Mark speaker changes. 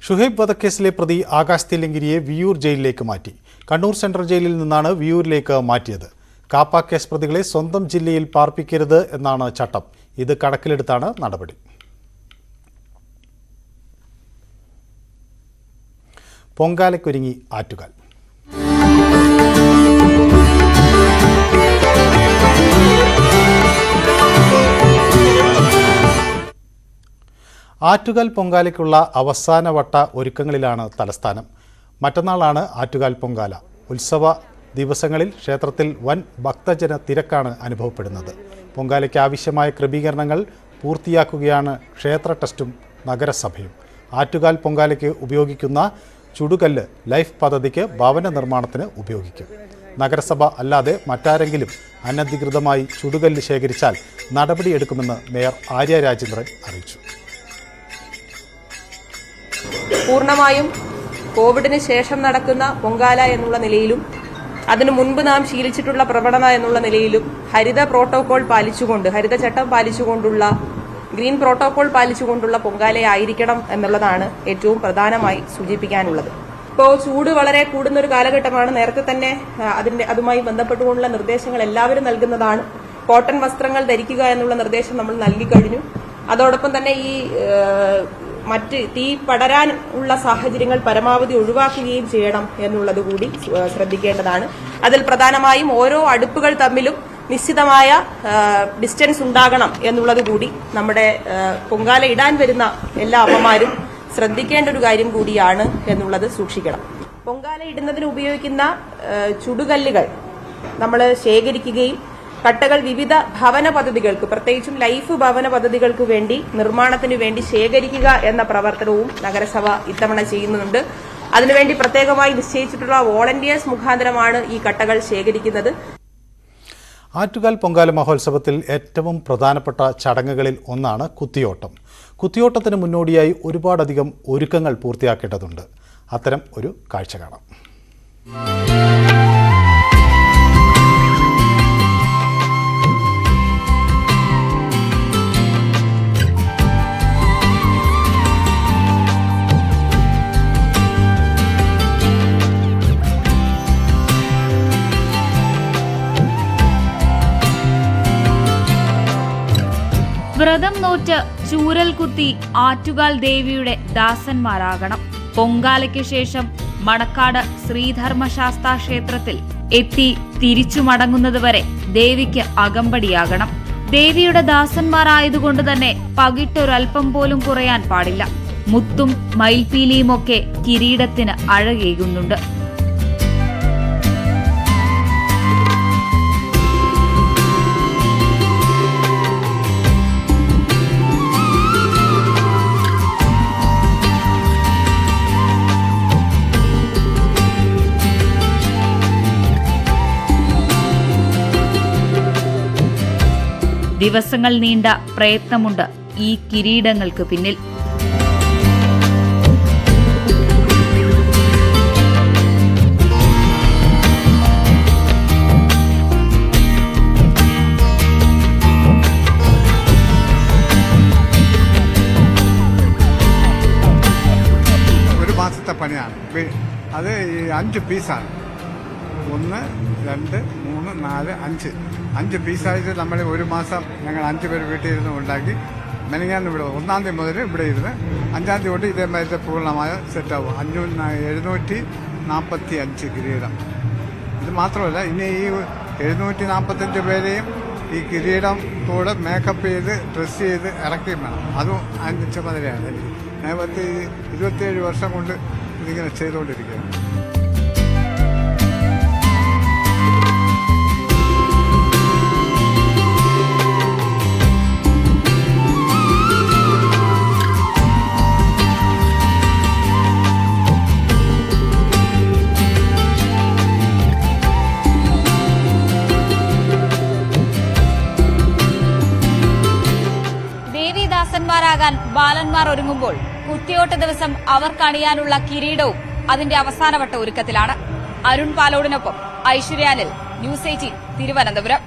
Speaker 1: ഷുഹൈബ് വധക്കേസിലെ പ്രതി ആകാശ് തില്ലങ്കരിയെ വിയൂർ ജയിലിലേക്ക് മാറ്റി. കണ്ണൂർ സെൻട്രൽ ജയിലിൽ നിന്നാണ് വിയൂരിലേക്ക് മാറ്റിയത്. കാപ്പ കേസ് പ്രതികളെ സ്വന്തം ജില്ലയിൽ പാർപ്പിക്കരുത് എന്നാണ് ചട്ടം. ഇത് കണക്കിലെടുത്താണ് നടപടി. പൊങ്കാലയ്ക്കൊരുങ്ങി ആറ്റുകാൽ. ആറ്റുകാൽ പൊങ്കാലയ്ക്കുള്ള അവസാനവട്ട ഒരുക്കങ്ങളിലാണ് തലസ്ഥാനം. മറ്റന്നാളാണ് ആറ്റുകാൽ പൊങ്കാല. ഉത്സവ ദിവസങ്ങളിൽ ക്ഷേത്രത്തിൽ വൻ ഭക്തജന തിരക്കാണ് അനുഭവപ്പെടുന്നത്. പൊങ്കാലയ്ക്ക് ആവശ്യമായ ക്രമീകരണങ്ങൾ പൂർത്തിയാക്കുകയാണ് ക്ഷേത്ര ട്രസ്റ്റും നഗരസഭയും. ആറ്റുകാൽ പൊങ്കാലയ്ക്ക് ഉപയോഗിക്കുന്ന ചുടുകല്ല് ലൈഫ് പദ്ധതിക്ക് ഭവന നിർമ്മാണത്തിന് ഉപയോഗിക്കും. നഗരസഭ അല്ലാതെ മറ്റാരെങ്കിലും അനധികൃതമായി ചുടുകല്ല് ശേഖരിച്ചാൽ നടപടിയെടുക്കുമെന്ന് മേയർ ആര്യ രാജേന്ദ്രൻ അറിയിച്ചു.
Speaker 2: പൂർണ്ണമായും കോവിഡിന് ശേഷം നടക്കുന്ന പൊങ്കാല എന്നുള്ള നിലയിലും അതിനു മുൻപ് നാം ശീലിച്ചിട്ടുള്ള പ്രവണത എന്നുള്ള നിലയിലും ഹരിത ചട്ടം പാലിച്ചുകൊണ്ടുള്ള ഗ്രീൻ പ്രോട്ടോകോൾ പാലിച്ചുകൊണ്ടുള്ള പൊങ്കാലയായിരിക്കണം എന്നുള്ളതാണ് ഏറ്റവും പ്രധാനമായി സൂചിപ്പിക്കാനുള്ളത്. ഇപ്പോൾ ചൂട് വളരെ കൂടുന്ന ഒരു കാലഘട്ടമാണ്. നേരത്തെ തന്നെ അതുമായി ബന്ധപ്പെട്ടുകൊണ്ടുള്ള നിർദ്ദേശങ്ങൾ എല്ലാവരും നൽകുന്നതാണ്. കോട്ടൺ വസ്ത്രങ്ങൾ ധരിക്കുക എന്നുള്ള നിർദ്ദേശം നമ്മൾ നൽകി കഴിഞ്ഞു. അതോടൊപ്പം തന്നെ ഈ മറ്റ് തീ പടരാൻ ഉള്ള സാഹചര്യങ്ങൾ പരമാവധി ഒഴിവാക്കുകയും ചെയ്യണം എന്നുള്ളത് കൂടി ശ്രദ്ധിക്കേണ്ടതാണ്. അതിൽ പ്രധാനമായും ഓരോ അടുപ്പുകൾ തമ്മിലും നിശ്ചിതമായ ഡിസ്റ്റൻസ് ഉണ്ടാകണം എന്നുള്ളത് കൂടി നമ്മുടെ പൊങ്കാല ഇടാൻ വരുന്ന എല്ലാ അമ്മമാരും ശ്രദ്ധിക്കേണ്ട ഒരു കാര്യം കൂടിയാണ് എന്നുള്ളത് സൂക്ഷിക്കണം. പൊങ്കാല ഇടുന്നതിന് ഉപയോഗിക്കുന്ന ചുടുകല്ലുകൾ നമ്മൾ ശേഖരിക്കുകയും കട്ടകൾ വിവിധ ഭവന പദ്ധതികൾക്ക്, പ്രത്യേകിച്ചും ലൈഫ് ഭവന പദ്ധതികൾക്ക് വേണ്ടി നിർമ്മാണത്തിന് വേണ്ടി ശേഖരിക്കുക എന്ന പ്രവർത്തനവും നഗരസഭ ഇത്തവണ ചെയ്യുന്നുണ്ട്. അതിനുവേണ്ടി പ്രത്യേകമായി നിശ്ചയിച്ചിട്ടുള്ള വോളണ്ടിയേഴ്സ് മുഖാന്തരമാണ് ഈ കട്ടകൾ ശേഖരിക്കുന്നത്.
Speaker 1: ആറ്റുകാൽ പൊങ്കാല മഹോത്സവത്തിൽ ഏറ്റവും പ്രധാനപ്പെട്ട ചടങ്ങുകളിൽ ഒന്നാണ് കുത്തിയോട്ടം. കുത്തിയോട്ടത്തിന് മുന്നോടിയായി ഒരുപാടധികം ഒരുക്കങ്ങൾ പൂർത്തിയാക്കേണ്ടതുണ്ട്. അത്തരം ഒരു കാഴ്ച കാണാം.
Speaker 3: വ്രതം നോറ്റ് ചൂരൽ കുത്തി ആറ്റുകാൽ ദേവിയുടെ ദാസന്മാരാകണം. പൊങ്കാലയ്ക്ക് ശേഷം മണക്കാട് ശ്രീധർമ്മശാസ്താ ക്ഷേത്രത്തിൽ എത്തി തിരിച്ചു മടങ്ങുന്നതുവരെ ദേവിക്ക് അകമ്പടിയാകണം. ദേവിയുടെ ദാസന്മാരായതുകൊണ്ട് തന്നെ പകിട്ടൊരൽപ്പം പോലും കുറയാൻ പാടില്ല. മുത്തും മയിൽപീലിയുമൊക്കെ കിരീടത്തിന് അഴകേകുന്നുണ്ട്. ദിവസങ്ങൾ നീണ്ട പ്രയത്നമുണ്ട് ഈ കിരീടങ്ങൾക്ക് പിന്നിൽ.
Speaker 4: ഒരു മാസത്തെ പണിയാണ്. അത് 5 പീസാണ്. 1, 2, 3, 4, 5 പീസായിട്ട് നമ്മൾ ഒരു മാസം ഞങ്ങൾ 5 പേര് വീട്ടിൽ ഇരുന്ന് ഉണ്ടാക്കി. മെനങ്ങാന്ന് ഇവിടെ 1-ാം തീയതി മുതൽ ഇവിടെ ഇരുന്ന് 5-ാം തീയതി കൊണ്ട് ഇതേമാതിരി പൂർണ്ണമായ സെറ്റാവും. 745 കിരീടം. ഇത് മാത്രമല്ല, ഇനി ഈ 745 പേരെയും ഈ കിരീടം കൂടെ മേക്കപ്പ് ചെയ്ത് ഡ്രസ്സ് ചെയ്ത് ഇറക്കുകയും വേണം. അതും അതിൻ്റെ ചുമതലയാണ്. ഞാൻ 27 വർഷം കൊണ്ട് ഇതിങ്ങനെ ചെയ്തുകൊണ്ടിരിക്കുകയാണ്.
Speaker 3: ദാസന്മാരാകാൻ ബാലന്മാർ ഒരുങ്ങുമ്പോൾ കുത്തിയോട്ട ദിവസം അവർക്കണിയാനുള്ള കിരീടവും അതിന്റെ അവസാനവട്ട ഒരുക്കത്തിലാണ്. അരുൺ പാലോടിനൊപ്പം ഐശ്വര്യാനിൽ, ന്യൂസ് 18 തിരുവനന്തപുരം.